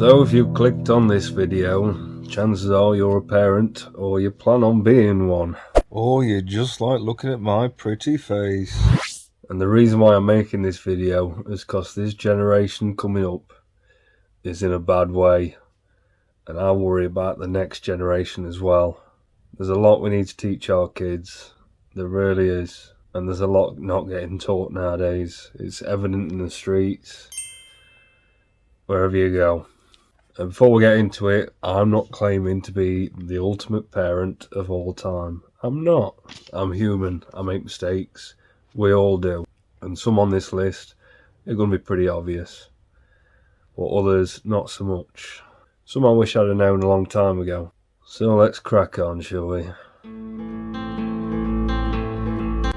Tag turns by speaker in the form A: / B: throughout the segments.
A: So if you clicked on this video, chances are you're a parent, or you plan on being one, or you just like looking at my pretty face. And the reason why I'm making this video is because this generation coming up is in a bad way, and I worry about the next generation as well. There's a lot we need to teach our kids, there really is, and there's a lot not getting taught nowadays. It's evident in the streets, wherever you go. And before we get into it, I'm not claiming to be the ultimate parent of all time. I'm not. I'm human. I make mistakes. We all do. And some on this list are going to be pretty obvious, but others not so much. Some I wish I'd have known a long time ago. So let's crack on, shall we?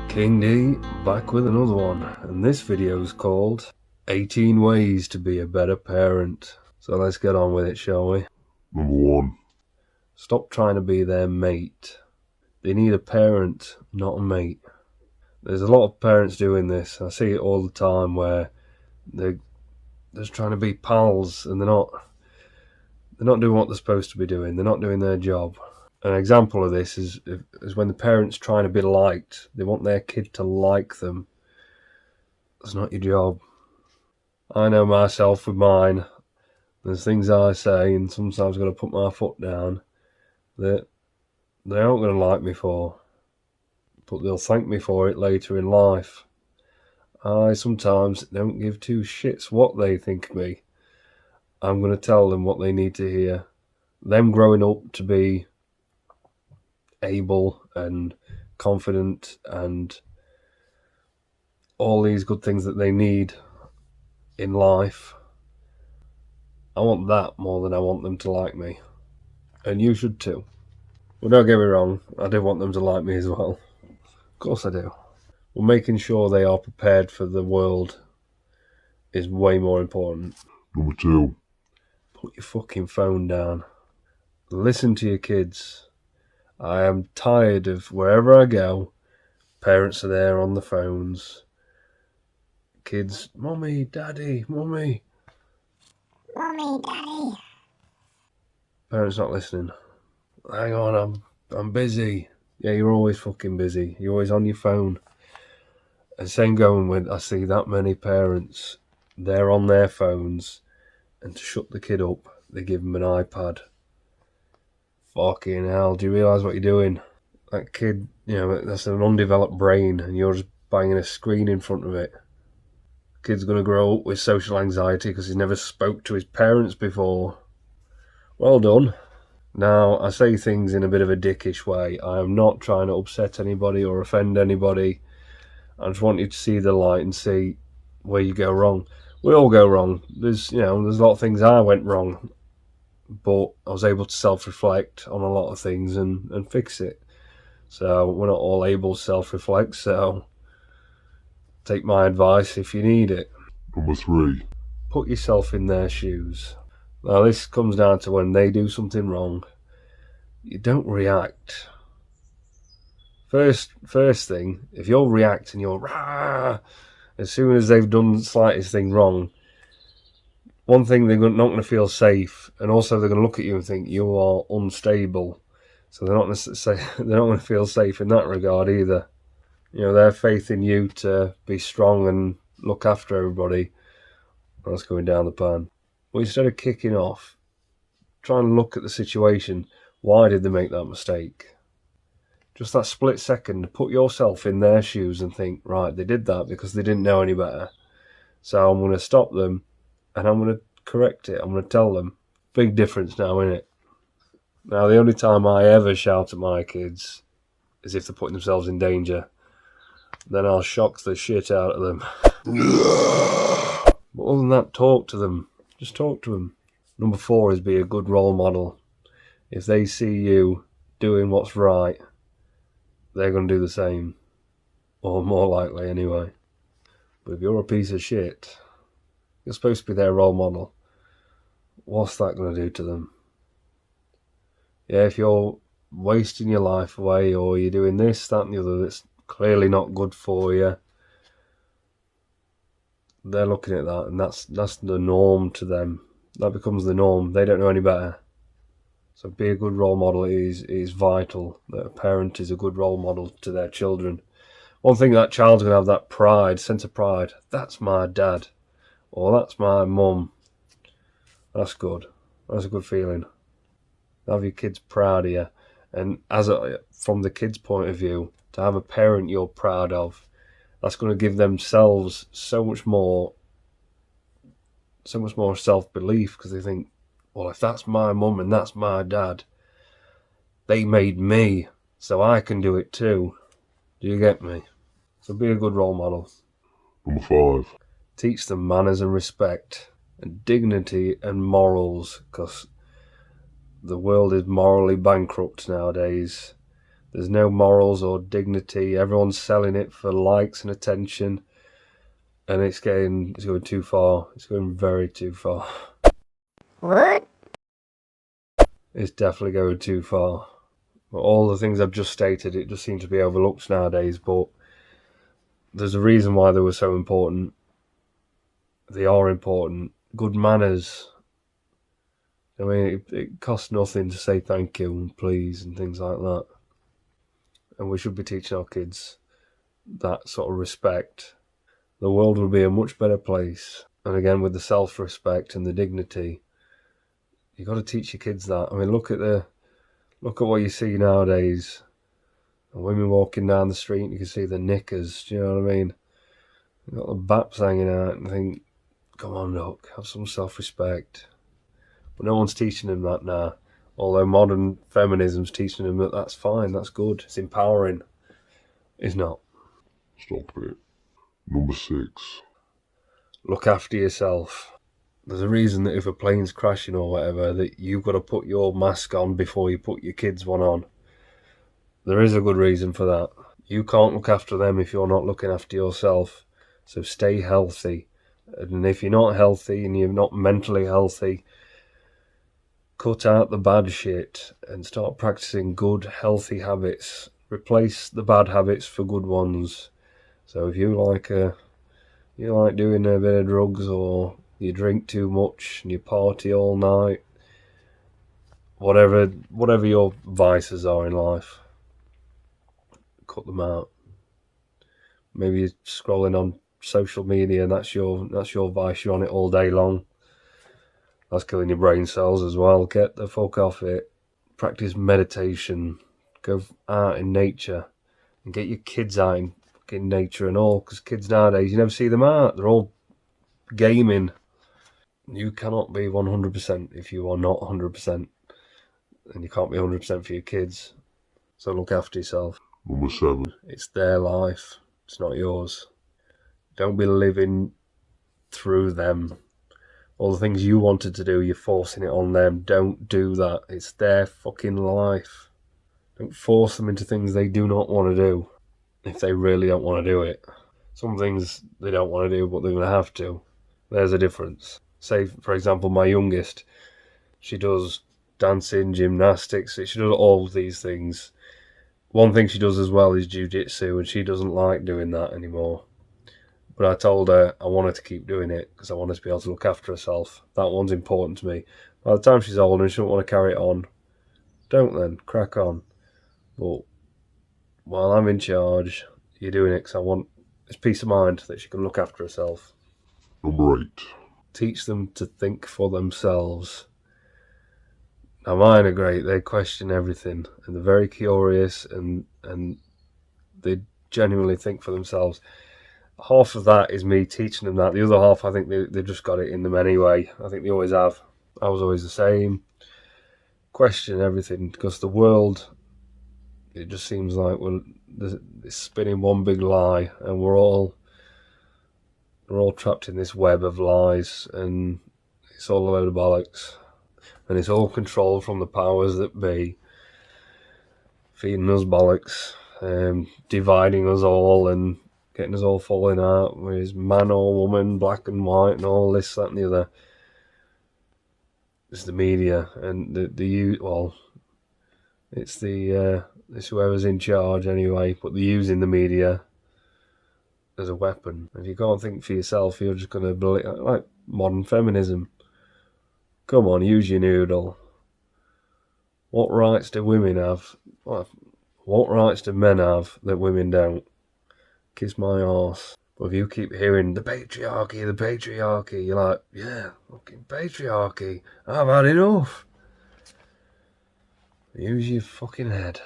A: King D back with another one, and this video is called 18 Ways to Be a Better Parent. So let's get on with it, shall we?
B: Number 1.
A: Stop trying to be their mate. They need a parent, not a mate. There's a lot of parents doing this. I see it all the time where they're just trying to be pals and they're not doing what they're supposed to be doing. They're not doing their job. An example of this is when the parent's trying to be liked. They want their kid to like them. That's not your job. I know myself with mine. There's things I say, and sometimes I've got to put my foot down that they aren't going to like me for, but they'll thank me for it later in life. I sometimes don't give two shits what they think of me. I'm going to tell them what they need to hear. Them growing up to be able and confident and all these good things that they need in life, I want that more than I want them to like me. And you should too. Well, don't get me wrong, I do want them to like me as well. Of course I do. Well, making sure they are prepared for the world is way more important.
B: Number 2.
A: Put your fucking phone down. Listen to your kids. I am tired of wherever I go, parents are there on the phones. Kids, Mummy, Daddy, Mummy.
C: Mommy, Daddy.
A: Parents not listening. Hang on, I'm busy. Yeah, you're always fucking busy. You're always on your phone. And same going with, I see that many parents, they're on their phones, and to shut the kid up, they give them an iPad. Fucking hell, do you realise what you're doing? That kid, that's an undeveloped brain, and you're just banging a screen in front of it. Kid's going to grow up with social anxiety because he never spoke to his parents before. Well done. Now, I say things in a bit of a dickish way. I am not trying to upset anybody or offend anybody. I just want you to see the light and see where you go wrong. We all go wrong. There's a lot of things I went wrong, but I was able to self-reflect on a lot of things and fix it. So we're not all able to self-reflect, so take my advice if you need it.
B: Number 3.
A: Put yourself in their shoes. Now this comes down to when they do something wrong, you don't react. First thing, if you're reacting, you're rah, as soon as they've done the slightest thing wrong, one thing, they're not going to feel safe, and also they're going to look at you and think you are unstable. So they're not going to feel safe in that regard either. Their faith in you to be strong and look after everybody, that's going down the pan. But instead of kicking off, try and look at the situation. Why did they make that mistake? Just that split second, put yourself in their shoes and think, right, they did that because they didn't know any better. So I'm going to stop them and I'm going to correct it. I'm going to tell them. Big difference now, isn't it? Now, the only time I ever shout at my kids is if they're putting themselves in danger. Then I'll shock the shit out of them. But other than that, talk to them. Just talk to them. Number 4 is be a good role model. If they see you doing what's right, they're going to do the same. Or more likely anyway. But if you're a piece of shit, you're supposed to be their role model. What's that going to do to them? Yeah, if you're wasting your life away or you're doing this, that and the other that's clearly not good for you, they're looking at that and that's the norm to them. That becomes the norm. They don't know any better. So be a good role model is vital. That a parent is a good role model to their children. One thing, that child's going to have that pride, sense of pride. That's my dad. Or that's my mum. That's good. That's a good feeling. Have your kids proud of you. And from the kids' point of view, to have a parent you're proud of, that's going to give themselves so much more self-belief, because they think, well, if that's my mum and that's my dad, they made me, so I can do it too. Do you get me? So be a good role model.
B: Number 5.
A: Teach them manners and respect and dignity and morals, because the world is morally bankrupt nowadays. There's no morals or dignity. Everyone's selling it for likes and attention, and it's going too far. It's going very too far.
C: What?
A: It's definitely going too far. All the things I've just stated, it just seems to be overlooked nowadays, but there's a reason why they were so important. They are important. Good manners. I mean, it costs nothing to say thank you and please and things like that. And we should be teaching our kids that sort of respect. The world would be a much better place. And again, with the self-respect and the dignity, you've got to teach your kids that. I mean, look at what you see nowadays. Women walking down the street, you can see the knickers. Do you know what I mean? You've got the baps hanging out, and think, come on, look, have some self-respect. But no one's teaching them that now. Although modern feminism's teaching them that that's fine, that's good, it's empowering. It's not.
B: Stop it. Number 6.
A: Look after yourself. There's a reason that if a plane's crashing or whatever, that you've got to put your mask on before you put your kids' one on. There is a good reason for that. You can't look after them if you're not looking after yourself. So stay healthy. And if you're not healthy and you're not mentally healthy, cut out the bad shit and start practicing good, healthy habits. Replace the bad habits for good ones. So if you like doing a bit of drugs, or you drink too much and you party all night, whatever your vices are in life, cut them out. Maybe you're scrolling on social media and that's your vice. You're on it all day long. That's killing your brain cells as well. Get the fuck off it. Practice meditation. Go out in nature and get your kids out in fucking nature and all. Because kids nowadays, you never see them out. They're all gaming. You cannot be 100% if you are not 100%. And you can't be 100% for your kids. So look after yourself.
B: Number 7.
A: It's their life. It's not yours. Don't be living through them. All the things you wanted to do, you're forcing it on them. Don't do that. It's their fucking life. Don't force them into things they do not want to do, if they really don't want to do it. Some things they don't want to do, but they're going to have to. There's a difference. Say, for example, my youngest, she does dancing, gymnastics, she does all of these things. One thing she does as well is jiu-jitsu, and she doesn't like doing that anymore. But I told her I want her to keep doing it because I want her to be able to look after herself. That one's important to me. By the time she's older and she doesn't want to carry it on, don't then, crack on. But while I'm in charge, you're doing it because I want this peace of mind that she can look after herself.
B: Number 8.
A: Teach them to think for themselves. Now mine are great. They question everything and they're very curious and they genuinely think for themselves. Half of that is me teaching them that. The other half, I think they've just got it in them anyway. I think they always have. I was always the same. Question everything, because the world, it just seems like it's spinning one big lie, and we're all trapped in this web of lies, and it's all a load of bollocks. And it's all controlled from the powers that be, feeding us bollocks, dividing us all and getting us all falling out with man or woman, black and white, and all this, that, and the other. It's the media and it's whoever's in charge anyway, but they're using the media as a weapon. If you can't think for yourself, you're just going to believe, like modern feminism. Come on, use your noodle. What rights do women have? What rights do men have that women don't? Kiss my arse. But if you keep hearing the patriarchy, you're like, yeah, fucking patriarchy. I've had enough. Use your fucking head.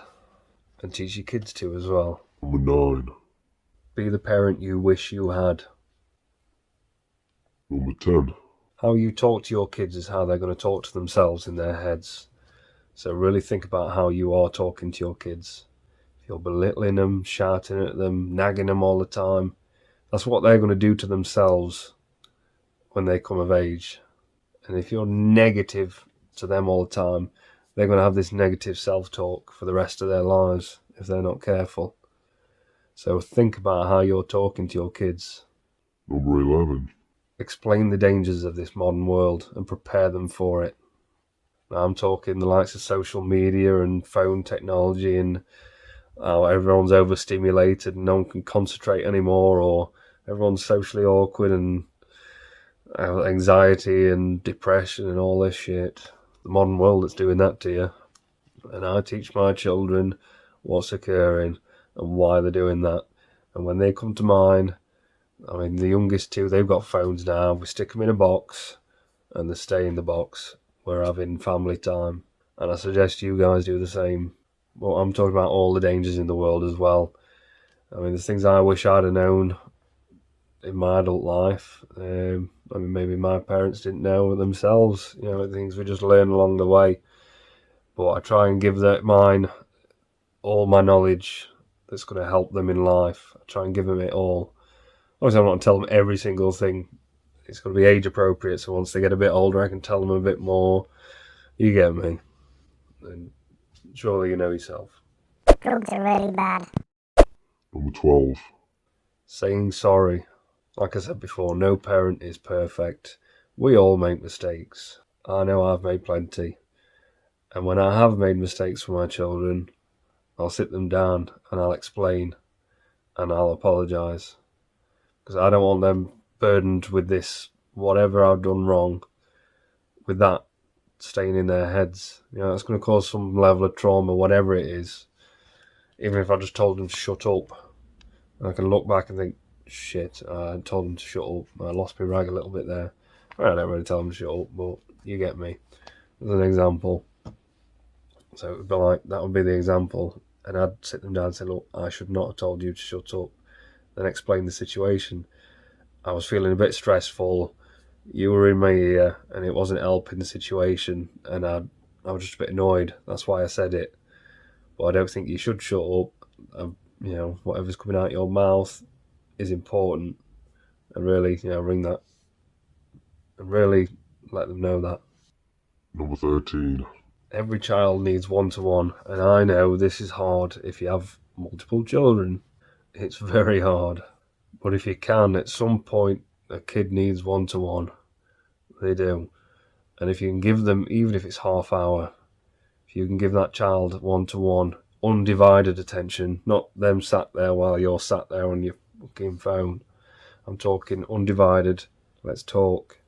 A: And teach your kids to as well.
B: Number 9.
A: Be the parent you wish you had.
B: Number 10.
A: How you talk to your kids is how they're going to talk to themselves in their heads. So really think about how you are talking to your kids. If you're belittling them, shouting at them, nagging them all the time, that's what they're going to do to themselves when they come of age. And if you're negative to them all the time, they're going to have this negative self-talk for the rest of their lives if they're not careful. So think about how you're talking to your kids.
B: Number 11.
A: Explain the dangers of this modern world and prepare them for it. Now, I'm talking the likes of social media and phone technology and how everyone's overstimulated and no one can concentrate anymore, or everyone's socially awkward and anxiety and depression and all this shit. The modern world that's doing that to you. And I teach my children what's occurring and why they're doing that. And when they come to mine, I mean, the youngest two, they've got phones now. We stick them in a box and they stay in the box. We're having family time. And I suggest you guys do the same. Well, I'm talking about all the dangers in the world as well. I mean, there's things I wish I'd have known in my adult life. I mean, maybe my parents didn't know themselves. You know, things we just learn along the way. But I try and give mine all my knowledge that's going to help them in life. I try and give them it all. Obviously, I'm not going to tell them every single thing. It's got to be age appropriate, so once they get a bit older, I can tell them a bit more. You get me? And surely you know yourself.
C: Drugs are really bad.
B: Number 12.
A: Saying sorry. Like I said before, no parent is perfect. We all make mistakes. I know I've made plenty. And when I have made mistakes for my children, I'll sit them down and I'll explain and I'll apologise. Because I don't want them burdened with this, whatever I've done wrong, with that staying in their heads. You know, it's going to cause some level of trauma, whatever it is. Even if I just told them to shut up, I can look back and think, shit, I told them to shut up. I lost my rag a little bit there. Well, I don't really tell them to shut up, but you get me. As an example. So it would be like, that would be the example. And I'd sit them down and say, look, I should not have told you to shut up. Then explain the situation. I was feeling a bit stressful. You were in my ear and it wasn't helping the situation. And I was just a bit annoyed. That's why I said it. But I don't think you should shut up. You know, whatever's coming out your mouth is important. And really, you know, ring that. And really let them know that.
B: Number 13.
A: Every child needs one-to-one. And I know this is hard if you have multiple children. It's very hard. But if you can, at some point, a kid needs one-to-one. They do. And if you can give them, even if it's half hour, if you can give that child one-to-one, undivided attention, not them sat there while you're sat there on your fucking phone. I'm talking undivided, let's talk,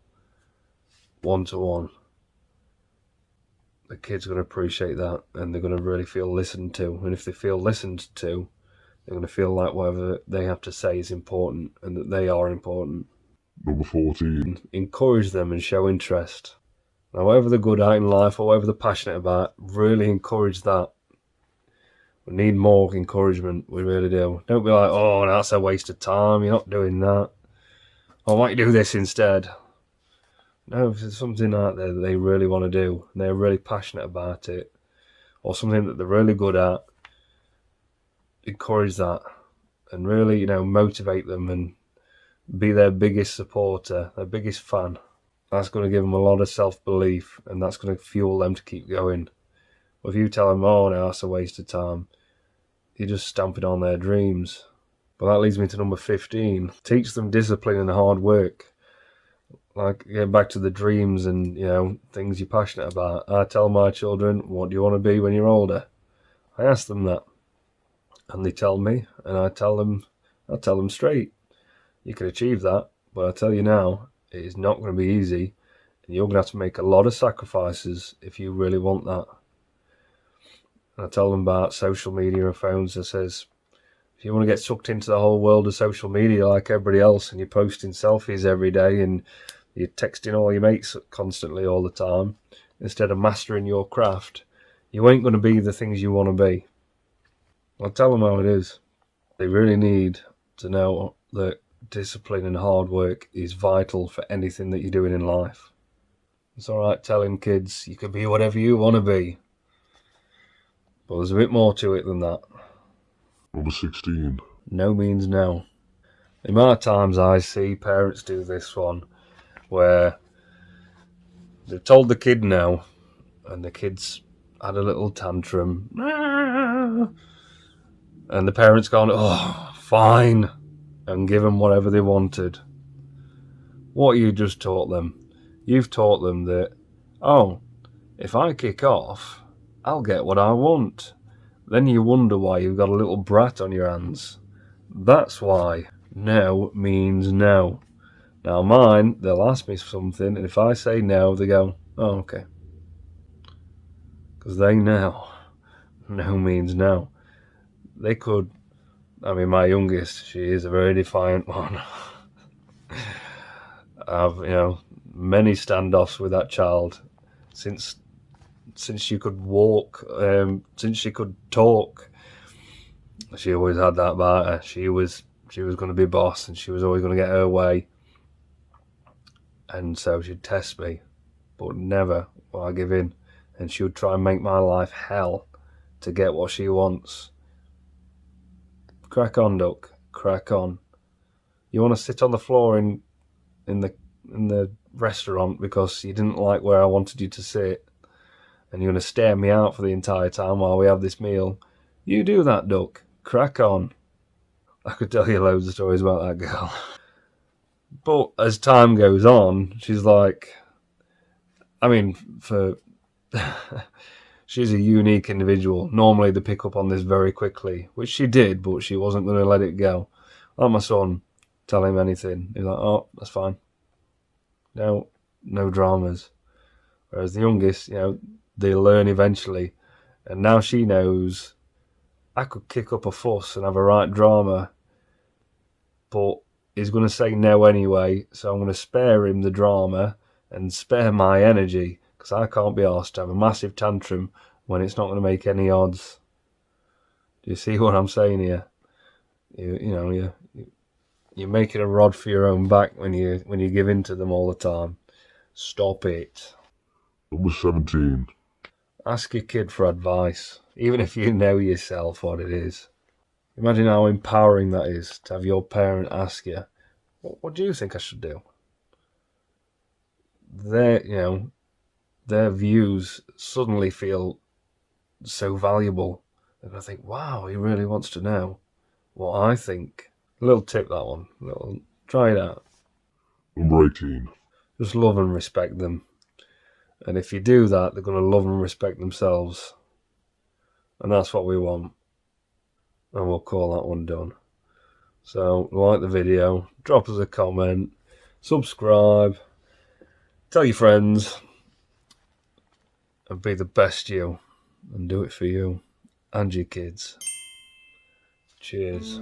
A: one-to-one. The kid's going to appreciate that and they're going to really feel listened to. And if they feel listened to, they're going to feel like whatever they have to say is important and that they are important.
B: Number 14.
A: Encourage them and show interest. Now, whatever they're good at in life or whatever they're passionate about, really encourage that. We need more encouragement, we really do. Don't be like, oh, that's a waste of time, you're not doing that. Oh, why don't you do this instead? No, if there's something out there that they really want to do and they're really passionate about it, or something that they're really good at, encourage that and really, you know, motivate them and be their biggest supporter, their biggest fan. That's going to give them a lot of self-belief and that's going to fuel them to keep going. But if you tell them, oh no, that's a waste of time, you're just stamping on their dreams. But that leads me to number 15. Teach them discipline and hard work. Like, getting back to the dreams and, you know, things you're passionate about. I tell my children, what do you want to be when you're older? I ask them that. And they tell me, and I tell them straight. You can achieve that, but I tell you now, it is not going to be easy. And you're going to have to make a lot of sacrifices if you really want that. And I tell them about social media and phones. I says, if you want to get sucked into the whole world of social media like everybody else, and you're posting selfies every day and you're texting all your mates constantly all the time, instead of mastering your craft, you ain't going to be the things you want to be. I'll tell them how it is. They really need to know that discipline and hard work is vital for anything that you're doing in life. It's alright telling kids you can be whatever you want to be, but there's a bit more to it than that.
B: Number 16.
A: No means no. The amount of times I see parents do this one, where they've told the kid no, and the kid's had a little tantrum, and the parents gone, oh, fine, and give them whatever they wanted. What you just taught them? You've taught them that, oh, if I kick off, I'll get what I want. Then you wonder why you've got a little brat on your hands. That's why no means no. Now mine, they'll ask me something, and if I say no, they go, oh, okay. Because they know no means no. They could, I mean, my youngest, she is a very defiant one. I've, many standoffs with that child since she could walk, since she could talk. She always had that about her. She was going to be boss, and she was always going to get her way. And so she'd test me, but never will I give in. And she would try and make my life hell to get what she wants. Crack on, duck. Crack on. You want to sit on the floor in the restaurant because you didn't like where I wanted you to sit, and you're going to stare me out for the entire time while we have this meal. You do that, duck. Crack on. I could tell you loads of stories about that girl. But as time goes on, she's like, I mean, she's a unique individual. Normally they pick up on this very quickly, which she did, but she wasn't going to let it go. Like my son, tell him anything, he's like, oh, that's fine. No dramas. Whereas the youngest, they learn eventually. And now she knows I could kick up a fuss and have a right drama, but he's going to say no anyway, so I'm going to spare him the drama and spare my energy, because I can't be asked to have a massive tantrum when it's not going to make any odds. Do you see what I'm saying here? You're making a rod for your own back when you give in to them all the time. Stop it.
B: Number 17.
A: Ask your kid for advice, even if you know yourself what it is. Imagine how empowering that is, to have your parent ask you, what do you think I should do? Their views suddenly feel so valuable. And I think, wow, he really wants to know what I think. A little tip, that one. Try it out.
B: Number 18.
A: Just love and respect them. And if you do that, they're going to love and respect themselves. And that's what we want. And we'll call that one done. So, like the video, drop us a comment, subscribe, tell your friends, and be the best you. And do it for you and your kids. Cheers.